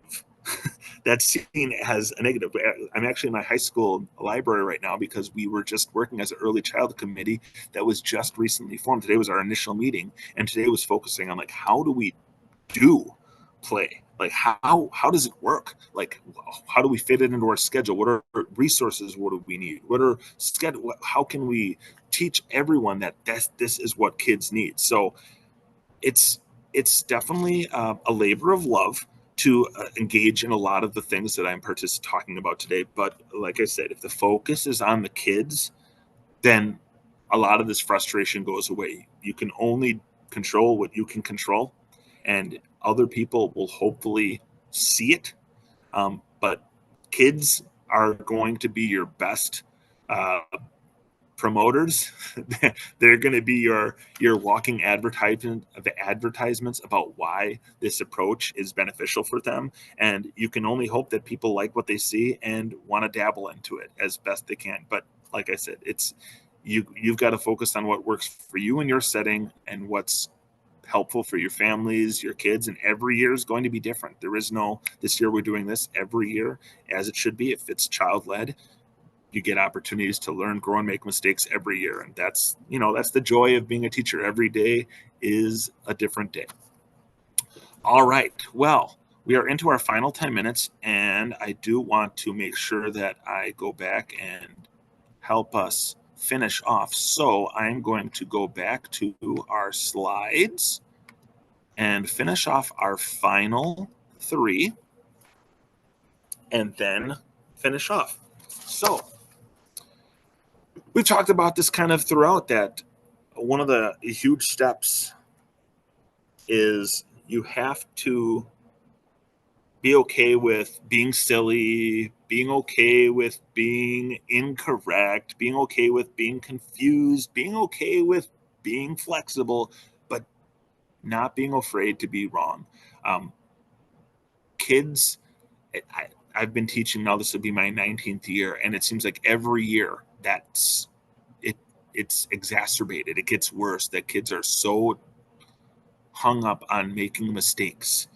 Speaker 1: That's seen as a negative. I'm actually in my high school library right now because we were just working as an early childhood committee that was just recently formed. Today was our initial meeting, and today was focusing on like how do we do play? Like how does it work? Like how do we fit it into our schedule? What are resources? What do we need? What are schedule? How can we teach everyone that this is what kids need? So it's it's definitely a labor of love to engage in a lot of the things that I'm talking about today. But like I said, if the focus is on the kids, then a lot of this frustration goes away. You can only control what you can control, and other people will hopefully see it. But kids are going to be your best uh, promoters. They're going to be your walking advertisement of advertisements about why this approach is beneficial for them, and you can only hope that people like what they see and want to dabble into it as best they can. But like I said, it's you've got to focus on what works for you in your setting and what's helpful for your families, your kids, and every year is going to be different. There is no this year we're doing this every year as it should be. If it's child led, you get opportunities to learn, grow, and make mistakes every year. And that's, that's the joy of being a teacher. Every day is a different day. All right. Well, we are into our final 10 minutes, and I do want to make sure that I go back and help us finish off. So I'm going to go back to our slides and finish off our final three and then finish off. So we've talked about this kind of throughout that one of the huge steps is you have to be okay with being silly, being okay with being incorrect, being okay with being confused, being okay with being flexible, but not being afraid to be wrong. Um, Kids, I've been teaching now, this will be my 19th year, and it seems like every year it it's exacerbated. It gets worse that kids are so hung up on making mistakes.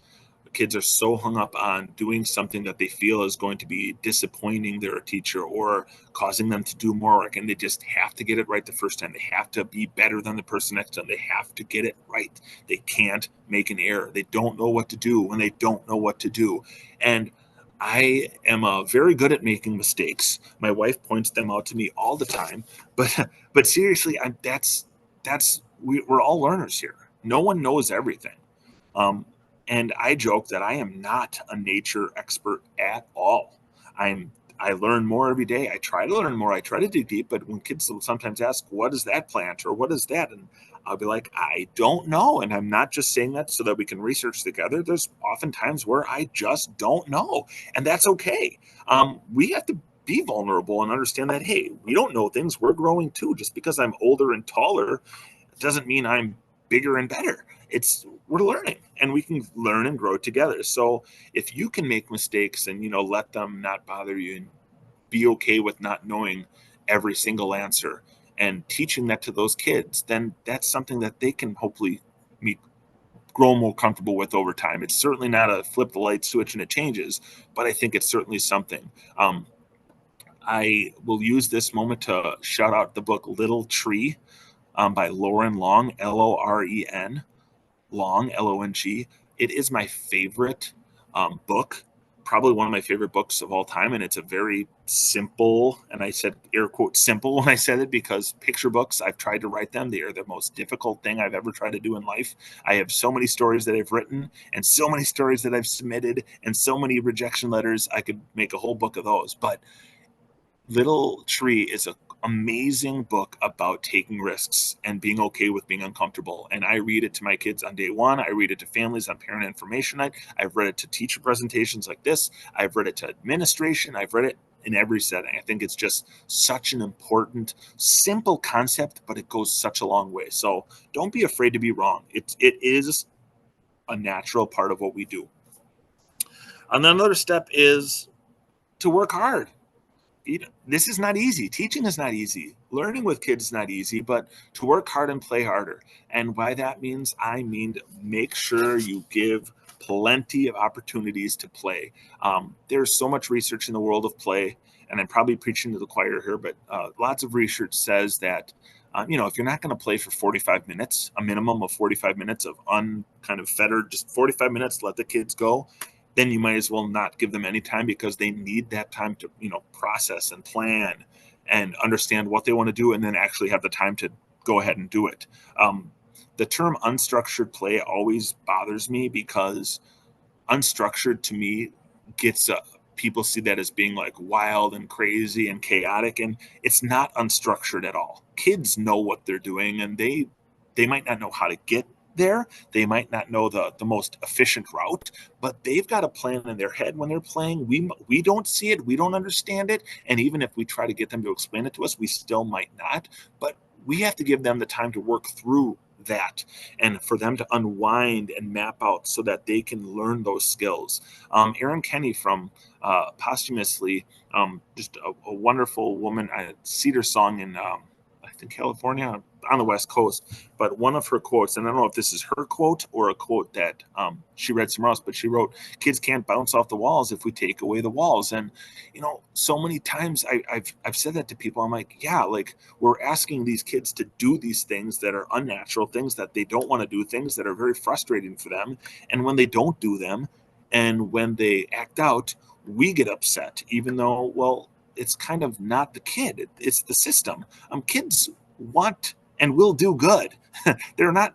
Speaker 1: Kids are so hung up on doing something that they feel is going to be disappointing their teacher or causing them to do more work, and they just have to get it right the first time. They have to be better than the person next to them. They have to get it right. They can't make an error. They don't know what to do when they don't know what to do. And I am very good at making mistakes. My wife points them out to me all the time. But seriously, we're all learners here. No one knows everything. Um, and I joke that I am not a nature expert at all. I learn more every day. I try to learn more. I try to dig deep. But when kids will sometimes ask, "What is that plant?" or "What is that?" and I'll be like, "I don't know." And I'm not just saying that so that we can research together. There's often times where I just don't know, and that's okay. We have to be vulnerable and understand that, hey, we don't know things. We're growing too. Just because I'm older and taller doesn't mean I'm bigger and better. It's we're learning, and we can learn and grow together. So if you can make mistakes and let them not bother you and be okay with not knowing every single answer and teaching that to those kids, then that's something that they can hopefully meet grow more comfortable with over time. It's certainly not a flip the light switch and it changes, but I think it's certainly something. I will use this moment to shout out the book Little Tree by Lauren Long, Loren, Long, Long. It is my favorite book, probably one of my favorite books of all time. And it's a very simple, and I said air quote simple when I said it because picture books, I've tried to write them. They are the most difficult thing I've ever tried to do in life. I have so many stories that I've written and so many stories that I've submitted and so many rejection letters. I could make a whole book of those. But Little Tree is an amazing book about taking risks and being okay with being uncomfortable. And I read it to my kids on day one. I read it to families on parent information night. I've read it to teacher presentations like this. I've read it to administration. I've read it in every setting. I think it's just such an important, simple concept, but it goes such a long way. So don't be afraid to be wrong. It is a natural part of what we do. And then another step is to work hard. This is not easy. Teaching is not easy. Learning with kids is not easy, but to work hard and play harder. And by that means, I mean to make sure you give plenty of opportunities to play. There's so much research in the world of play, and I'm probably preaching to the choir here, but lots of research says that if you're not going to play for 45 minutes, a minimum of 45 minutes of kind of fettered, just 45 minutes, let the kids go, then you might as well not give them any time, because they need that time to, process and plan and understand what they want to do, and then actually have the time to go ahead and do it. The term unstructured play always bothers me, because unstructured to me gets people see that as being like wild and crazy and chaotic, and it's not unstructured at all. Kids know what they're doing, and they might not know how to get there. They might not know the most efficient route, but they've got a plan in their head when they're playing. We don't see it, we don't understand it, and even if we try to get them to explain it to us, we still might not. But we have to give them the time to work through that, and for them to unwind and map out so that they can learn those skills. Erin Kenny from posthumously, just a wonderful woman, Cedar Song in I think California, on the West Coast. But one of her quotes, and I don't know if this is her quote or a quote that she read somewhere else, but she wrote, "Kids can't bounce off the walls if we take away the walls." And so many times I've said that to people. I'm like, yeah, like, we're asking these kids to do these things that are unnatural, things that they don't want to do, things that are very frustrating for them. And when they don't do them, and when they act out, we get upset, even though, well, it's kind of not the kid, it's the system. Kids want and will do good. They're not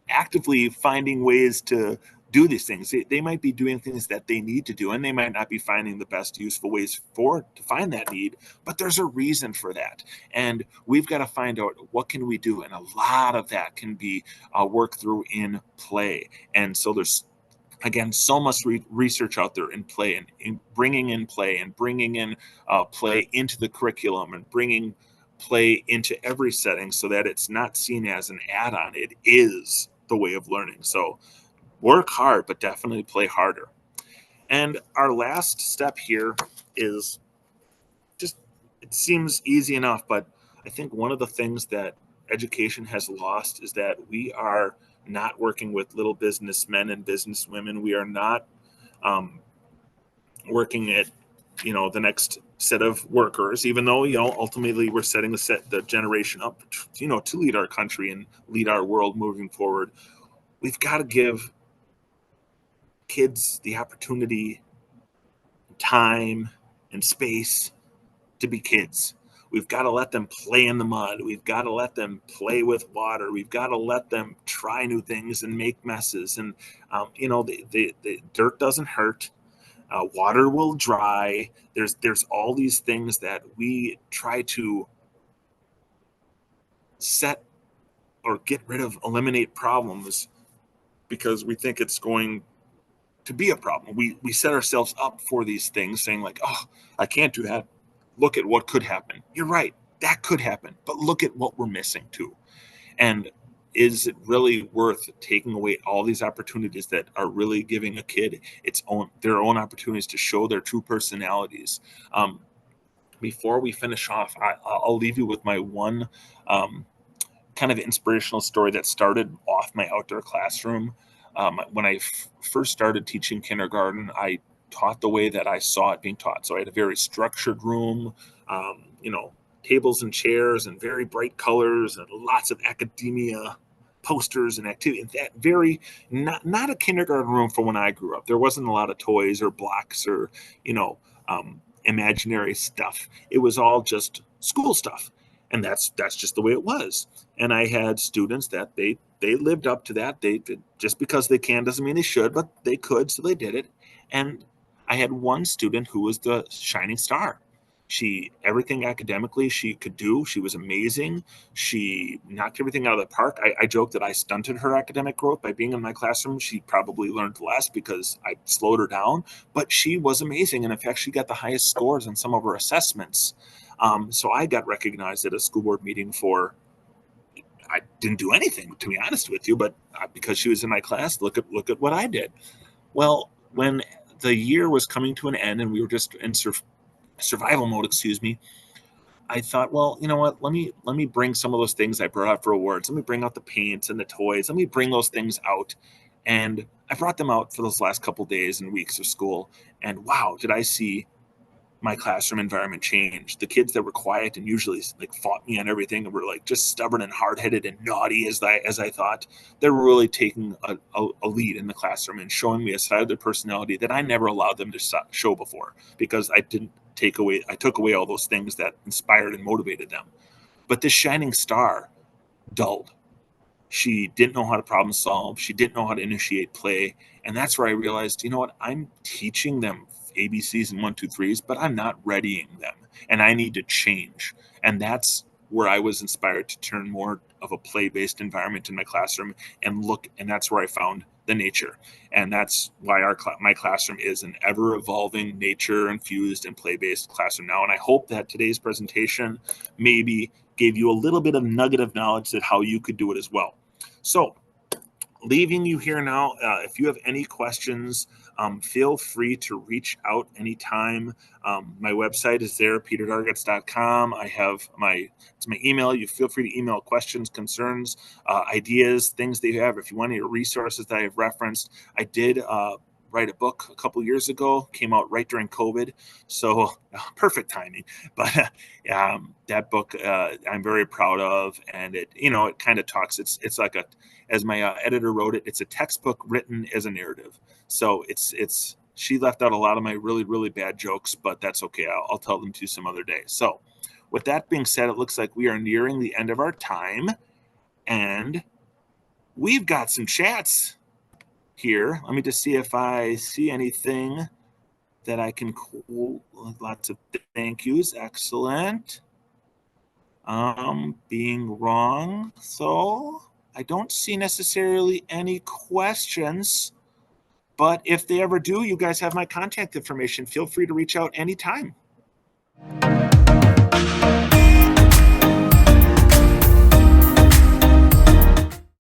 Speaker 1: actively finding ways to do these things. They might be doing things that they need to do, and they might not be finding the best useful ways to find that need, but there's a reason for that. And we've got to find out, what can we do? And a lot of that can be worked through in play. And so there's, again, so much research out there in play, and in bringing in play, and bringing in play into the curriculum, and bringing play into every setting, so that it's not seen as an add-on. It is the way of learning. So work hard, but definitely play harder. And our last step here is just, it seems easy enough, but I think one of the things that education has lost is that we are not working with little businessmen and businesswomen. We are not working at the next set of workers, even though ultimately we're setting the generation up to lead our country and lead our world moving forward. We've got to give kids the opportunity, time, and space to be kids. We've got to let them play in the mud. We've got to let them play with water. We've got to let them try new things and make messes. And the dirt doesn't hurt. Water will dry. There's all these things that we try to set or get rid of, eliminate problems, because we think it's going to be a problem. We set ourselves up for these things, saying like, oh, I can't do that. Look at what could happen. You're right, that could happen, but look at what we're missing too. And is it really worth taking away all these opportunities that are really giving a kid their own opportunities to show their true personalities? Before we finish off, I'll leave you with my one kind of inspirational story that started off my outdoor classroom. When I first started teaching kindergarten, I taught the way that I saw it being taught. So I had a very structured room, tables and chairs and very bright colors and lots of academia posters and activity. And that very, not a kindergarten room from when I grew up. There wasn't a lot of toys or blocks or, imaginary stuff. It was all just school stuff. And that's just the way it was. And I had students that they lived up to that. They just because they can doesn't mean they should, but they could, so they did it. And I had one student who was the shining star. Everything academically she could do, she was amazing. She knocked everything out of the park. I joke that I stunted her academic growth by being in my classroom. She probably learned less because I slowed her down, but she was amazing. And in fact, she got the highest scores on some of her assessments. So I got recognized at a school board meeting for, I didn't do anything, to be honest with you, but because she was in my class, look at what I did. Well, when the year was coming to an end and we were just in survival mode, excuse me, I thought, well, you know what? Let me bring some of those things I brought out for awards. Let me bring out the paints and the toys. Let me bring those things out. And I brought them out for those last couple days and weeks of school. And wow, did I see my classroom environment changed. The kids that were quiet and usually like fought me on everything and were like just stubborn and hard-headed and naughty as I thought, they're really taking a lead in the classroom and showing me a side of their personality that I never allowed them to show before, because I took away all those things that inspired and motivated them. But this shining star dulled. She didn't know how to problem solve. She didn't know how to initiate play. And that's where I realized, you know what? I'm teaching them ABCs and one, two, threes, but I'm not readying them. And I need to change. And that's where I was inspired to turn more of a play-based environment in my classroom and that's where I found the nature. And that's why my classroom is an ever-evolving, nature-infused and play-based classroom now. And I hope that today's presentation maybe gave you a little bit of nugget of knowledge that how you could do it as well. So leaving you here now, if you have any questions, feel free to reach out anytime. My website is there, peterdargatz.com. I have it's my email. You feel free to email questions, concerns, ideas, things that you have. If you want any resources that I have referenced, I did write a book a couple years ago, came out right during COVID. So perfect timing. But that book I'm very proud of. And it kind of talks, it's like as my editor wrote it, it's a textbook written as a narrative. So she left out a lot of my really, really bad jokes, but that's okay. I'll tell them to you some other day. So with that being said, it looks like we are nearing the end of our time, and we've got some chats here. Let me just see if I see anything that I can quote. Lots of thank yous. Excellent. Being wrong. So I don't see necessarily any questions, but if they ever do, you guys have my contact information. Feel free to reach out anytime.